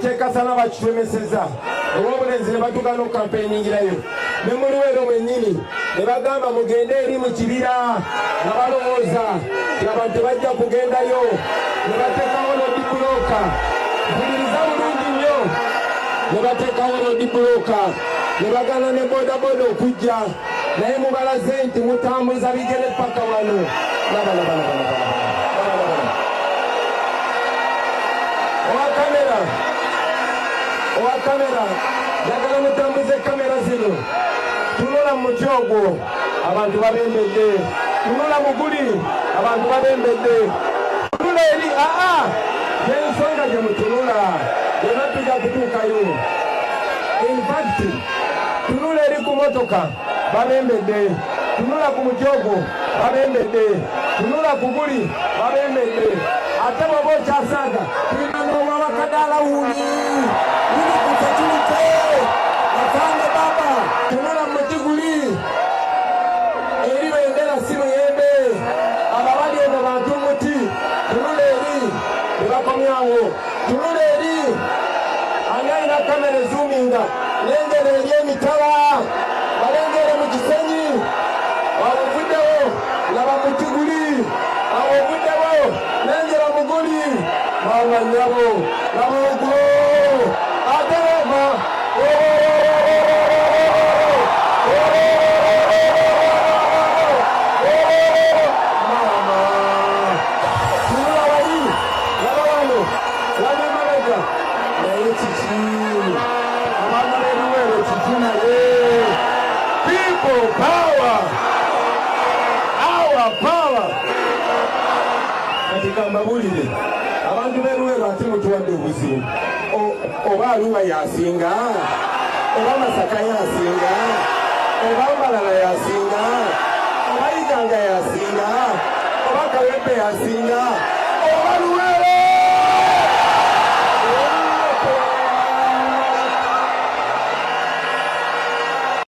Tekasana bakitemeseza olw'obulenzi ne batuuka n'okampeyiningirayo ne mu Luweero mwennyini ne bagamba mugende eri mu kibira nga balowooza abantu tebajja kugendayo ne bateekawo lodibuloka mpuliriza bulungi nnyo ne bateekawo lodibuloka ne bagana ne bodaboda okujja naye mubalaze nti mutambuza bigere paka wano owa kamera njagala mutambuze kamera zino tunula mu muti ogwo abantu babembedde tunula mu guli abantu babembedde tunula eri y'ensonga gye mutunula yonna tujja kutuukayo infact tunula eri ku motoka babembedde tunula ku muti ogwo babembedde tunula ku guli babembedde ate bw'oba okyasaaga tulina n'owabakadaala wuli Afande baba tunula mutiguli eri bendera si muyembe ababali eno bantu muti tunula eri ebakomyawo tunula eri ani alina kamera ezuuminga lengera eri emitala balengere mu kisenyi awovuddewo laba mutiguli awovuddewo lengera muguli bawanyabo laba ogulo atereva People power, our power. Katika mbabulire abantu b'Eluweero ate mutuwadde obuzibu oba Arua yasinga oba Masaka yasinga oba Mbarara yasinga oba Iganga yasinga oba Kawempe yasinga